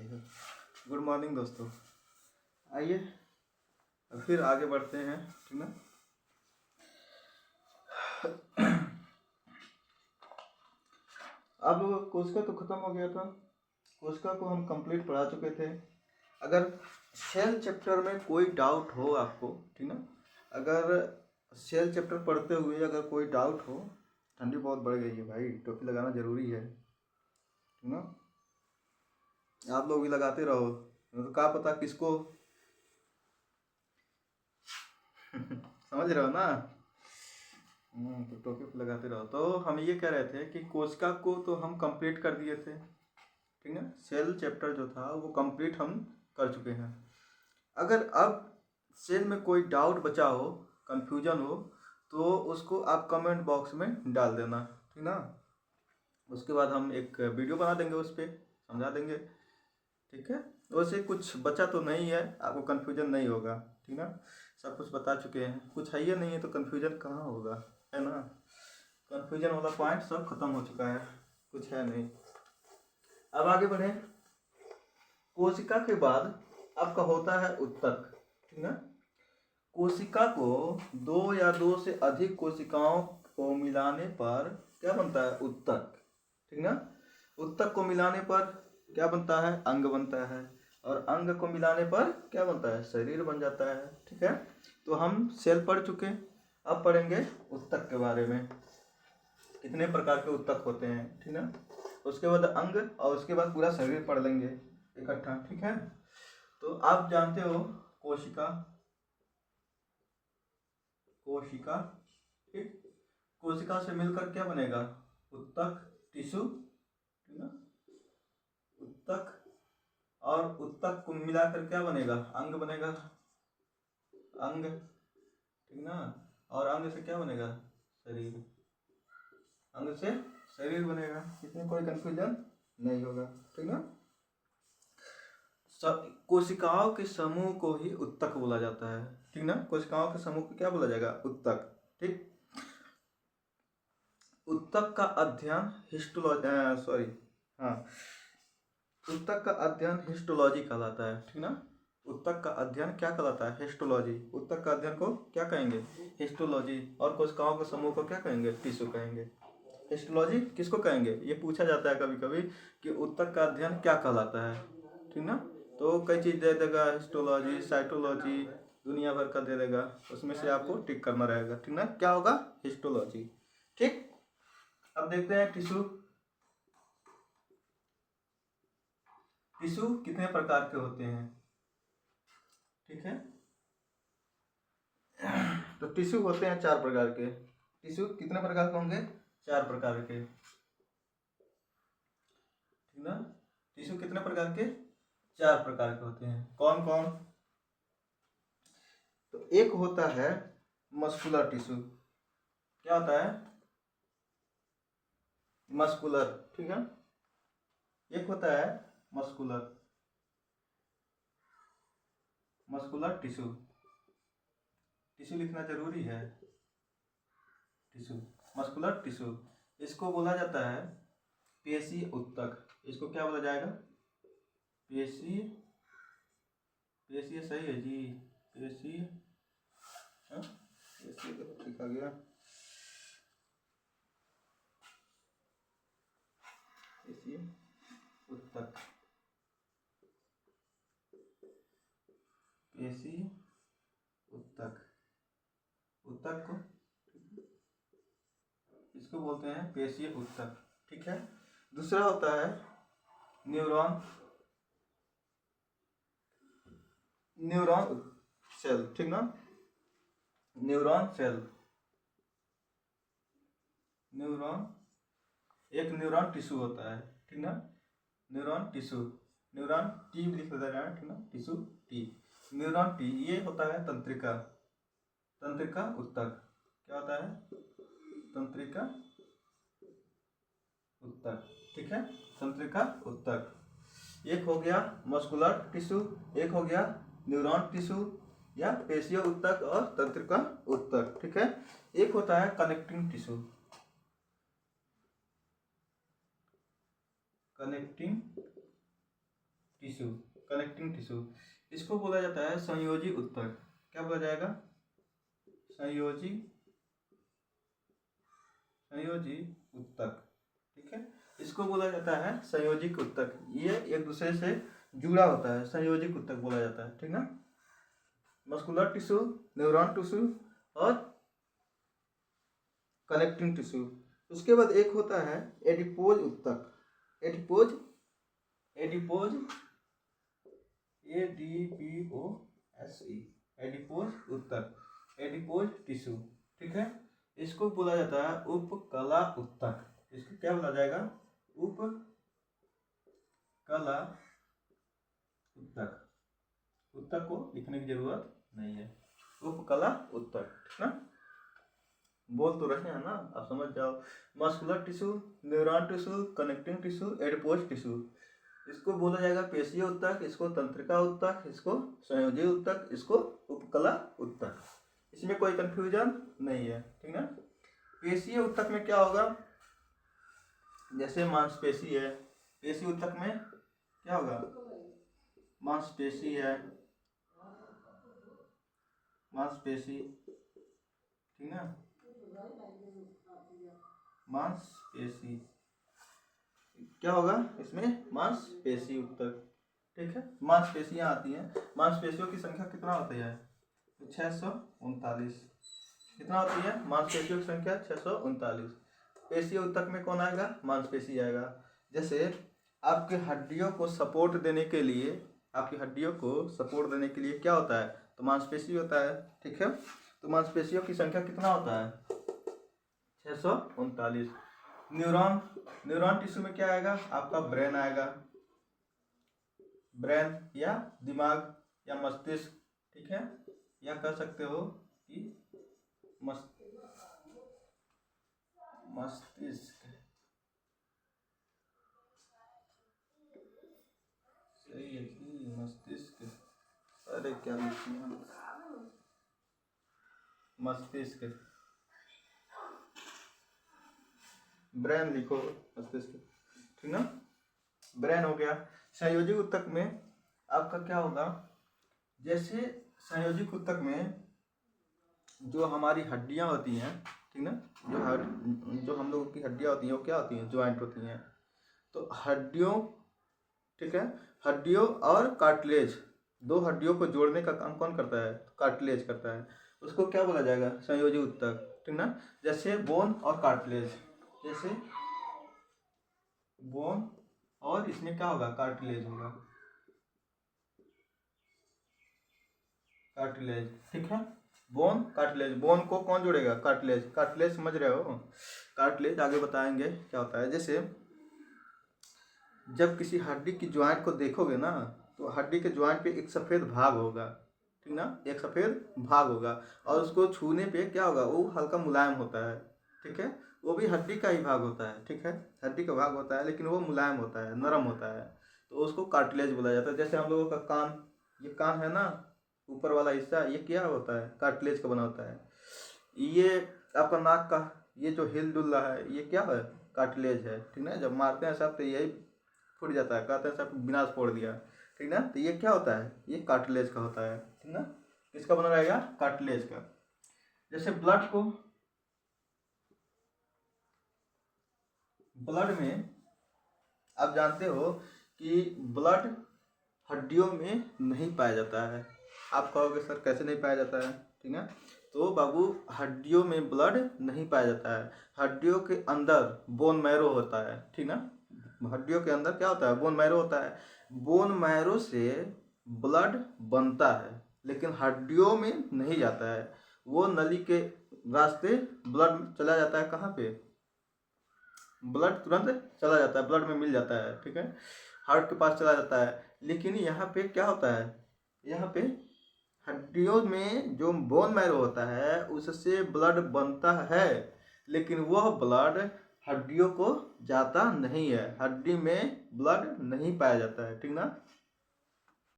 है। Good morning दोस्तों, आइए अब फिर आगे बढ़ते हैं, ठीक ना। अब कोशिका तो ख़त्म हो गया था, कोशिका को हम कंप्लीट पढ़ा चुके थे। अगर सेल चैप्टर में कोई डाउट हो आपको, ठीक ना, अगर सेल चैप्टर पढ़ते हुए अगर कोई डाउट हो, ठंडी बहुत बढ़ गई है भाई, टोपी लगाना ज़रूरी है, ठीक ना। आप लोग भी लगाते रहो, तो क्या पता किसको समझ रहे हो ना। तो टोपी पे लगाते रहो। तो हम ये कह रहे थे कि कोशिका को तो हम कंप्लीट कर दिए थे, ठीक है। सेल चैप्टर जो था वो कंप्लीट हम कर चुके हैं। अगर अब सेल में कोई डाउट बचा हो, कंफ्यूजन हो, तो उसको आप कमेंट बॉक्स में डाल देना, ठीक ना। उसके बाद हम एक वीडियो बना देंगे, उस पर समझा देंगे, ठीक है। वैसे कुछ बचा तो नहीं है, आपको कन्फ्यूजन नहीं होगा, ठीक ना। सब कुछ बता चुके हैं, कुछ है या नहीं है तो कन्फ्यूजन कहाँ होगा, है ना। कन्फ्यूजन वाला पॉइंट सब खत्म हो चुका है, कुछ है नहीं। अब आगे बढ़े। कोशिका के बाद आपका होता है उत्तक, ठीक ना। कोशिका को दो या दो से अधिक कोशिकाओं को मिलाने पर क्या बनता है, उत्तक, ठीक ना। उत्तक को मिलाने पर क्या बनता है, अंग बनता है, और अंग को मिलाने पर क्या बनता है, शरीर बन जाता है, ठीक है। तो हम सेल पढ़ चुके, अब पढ़ेंगे उत्तक के बारे में, कितने प्रकार के उत्तक होते हैं, ठीक ना। उसके बाद अंग, और उसके बाद पूरा शरीर पढ़ लेंगे इकट्ठा, ठीक है। तो आप जानते हो कोशिका, कोशिका, ठीक। कोशिका से मिलकर क्या बनेगा, उत्तक, टिश्यू, ठीक ना। उत्तक और उत्तक को मिलाकर क्या बनेगा, अंग बनेगा, अंग, ठीक ना। और अंग से क्या बनेगा, शरीर, अंग से शरीर बनेगा। इसमें कोई कंफ्यूजन नहीं होगा, ठीक ना। कोशिकाओं के समूह को ही उत्तक बोला जाता है, ठीक ना। कोशिकाओं के समूह को क्या बोला जाएगा, उत्तक, ठीक। उत्तक का अध्ययन उत्तक का अध्ययन हिस्टोलॉजी कहलाता है, ठीक ना। उत्तक का अध्ययन क्या कहलाता है, हिस्टोलॉजी। उत्तक का अध्ययन को क्या कहेंगे, हिस्टोलॉजी। और कोशिकाओं के समूह को क्या कहेंगे, टिश्यू कहेंगे। हिस्टोलॉजी किसको कहेंगे, ये पूछा जाता है कभी कभी कि उत्तक का अध्ययन क्या कहलाता है, ठीक ना। तो कई चीज़ दे देगा, हिस्टोलॉजी, साइटोलॉजी, दुनिया भर का दे देगा, उसमें से आपको टिक करना रहेगा, ठीक ना। क्या होगा, हिस्टोलॉजी, ठीक। अब देखते हैं टिश्यू। टिश्यू कितने प्रकार के होते हैं, ठीक है। तो टिश्यू होते हैं 4 प्रकार के। टिश्यू कितने प्रकार के होंगे, 4 प्रकार के, ठीक ना। टिश्यू कितने प्रकार के, 4 प्रकार के होते हैं। कौन कौन, तो एक होता है मस्कुलर टिश्यू। क्या होता है, मस्कुलर, ठीक है। एक होता है मस्कुलर, मस्कुलर टिश्यू। टिश्यू लिखना जरूरी है, टिश्यू, मस्कुलर टिश्यू। इसको बोला जाता है पेशी उत्तक। इसको क्या बोला जाएगा, पेशी, पेशी सही है जी, पेशी, पेशी लिखा गया, पेशी उत्तक, पेशी उत्तक, उत्तक को इसको बोलते हैं पेशीय उत्तक, ठीक है। दूसरा होता है न्यूरॉन, न्यूरॉन सेल, ठीक ना। न्यूरॉन सेल, न्यूरॉन, एक न्यूरॉन टिश्यू होता है, ठीक ना। न्यूरॉन टिश्यू, न्यूरॉन टी लिख दे रहा है, ठीक ना, टिश्यू टी, न्यूरॉन टी। ये होता है तंत्रिका, तंत्रिका उत्तक। क्या होता है, तंत्रिका उत्तक, ठीक है, तंत्रिका उत्तक। एक हो गया मस्कुलर टिश्यू, एक हो गया न्यूरॉन टिश्यू या पेशीय उत्तक और तंत्रिका उत्तक, ठीक है। एक होता है connecting tissue, connecting tissue, connecting tissue, इसको बोला जाता है संयोजी ऊतक। क्या बोला जाएगा? संयोजी ऊतक, ठीक है, इसको बोला जाता है संयोजिक ऊतक। ये एक दूसरे से जुड़ा होता है, संयोजिक ऊतक बोला जाता है, ठीक ना। मस्कुलर टिश्यू, न्यूरॉन टिश्यू और कनेक्टिंग टिश्यू। उसके बाद एक होता है एडिपोज ऊतक। एडिपोज ADPOSE, एडिपोज ऊतक, एडिपोज टिश्यू, ठीक है। इसको बोला जाता है उपकला ऊतक। इसको क्या बोला जाएगा? उपकला ऊतक। ऊतक को लिखने की जरूरत नहीं है, उपकला ऊतक, ठीक ना। बोल तो रहे हैं ना, आप समझ जाओ। Muscular tissue, neuron tissue, connecting tissue, adipose tissue, इसको बोला जाएगा पेशीय ऊतक, इसको तंत्रिका ऊतक, इसको संयोजी ऊतक, इसको उपकला ऊतक। इसमें कोई कंफ्यूजन नहीं है, ठीक ना। पेशीय ऊतक में क्या होगा? जैसे मांसपेशी है, पेशी ऊतक में क्या होगा? मांसपेशी है, मांसपेशी, ठीक ना, मांसपेशी क्या होगा इसमें? मांसपेशी ऊतक, ठीक है। मांसपेशियां आती हैं, मांसपेशियों की संख्या कितना होती है? 639। कितना होती है मांसपेशियों की संख्या? 639। पेशीय ऊतक में कौन आएगा? मांसपेशी आएगा। जैसे आपके हड्डियों को सपोर्ट देने के लिए, आपकी हड्डियों को सपोर्ट देने के लिए क्या होता है? तो मांसपेशी होता है, ठीक है। तो मांसपेशियों की संख्या कितना होता है? 639। न्यूरॉन टिश्यू में क्या आएगा? आपका ब्रेन आएगा, ब्रेन या दिमाग या मस्तिष्क, ठीक है, या कह सकते हो कि मस्तिष्क, सही है कि मस्तिष्क? अरे क्या लिखी है? मस्तिष्क, ब्रेन लिखो, मस्तिष्क, ठीक ना। ब्रेन हो गया। संयोजी ऊतक में आपका क्या होगा? जैसे संयोजी ऊतक में जो हमारी हड्डियां होती हैं, ठीक ना, जो हम लोगों की हड्डियां होती हैं वो क्या होती हैं? ज्वाइंट होती हैं। तो हड्डियों, ठीक है, हड्डियों और कार्टिलेज, दो हड्डियों को जोड़ने का काम कौन करता है? कार्टिलेज करता है। उसको क्या बोला जाएगा? संयोजी ऊतक, ठीक ना। जैसे बोन और कार्टिलेज, जैसे बोन और इसमें क्या होगा? कार्टिलेज होगा, कार्टिलेज, ठीक है। बोन, कार्टिलेज, बोन को कौन जोड़ेगा? कार्टिलेज। कार्टिलेज समझ रहे हो? कार्टिलेज आगे बताएंगे क्या होता है। जैसे जब किसी हड्डी की ज्वाइंट को देखोगे ना, तो हड्डी के ज्वाइंट पे एक सफ़ेद भाग होगा, ठीक ना, एक सफ़ेद भाग होगा, और उसको छूने पे क्या होगा? वो हल्का मुलायम होता है, ठीक है। वो भी हड्डी का ही भाग होता है, ठीक है, हड्डी का भाग होता है, लेकिन वो मुलायम होता है, नरम होता है, तो उसको कार्टिलेज बोला जाता है। जैसे हम लोगों का कान, ये कान है ना, ऊपर वाला हिस्सा, ये क्या होता है? कार्टिलेज का बना होता है। ये आपका नाक का ये जो हिल डुल रहा है, ये क्या है? कार्टिलेज है, ठीक ना। जब मारते हैं सब तो यही फूट जाता है, कहते हैं सब विनाश फोड़ दिया, ठीक ना। तो ये क्या होता है? ये कार्टिलेज का होता है, ठीक ना। किसका बना रहेगा? कार्टिलेज का। जैसे ब्लड को, ब्लड में आप जानते हो कि ब्लड हड्डियों में नहीं पाया जाता है। आप कहोगे सर कैसे नहीं पाया जाता है, ठीक है। तो बाबू, हड्डियों में ब्लड नहीं पाया जाता है। हड्डियों के अंदर बोन मैरो होता है, ठीक ना। हड्डियों के अंदर क्या होता है? बोन मैरो होता है। बोन मैरो से ब्लड बनता है, लेकिन हड्डियों में नहीं जाता है। वो नली के रास्ते ब्लड चला जाता है, कहाँ पे? ब्लड तुरंत चला जाता है, ब्लड में मिल जाता है, ठीक है, हार्ट के पास चला जाता है। लेकिन यहाँ पे क्या होता है? यहाँ पे हड्डियों में जो बोन मैरो होता है उससे ब्लड बनता है, लेकिन वह ब्लड हड्डियों को जाता नहीं है, हड्डी में ब्लड नहीं पाया जाता है, ठीक ना।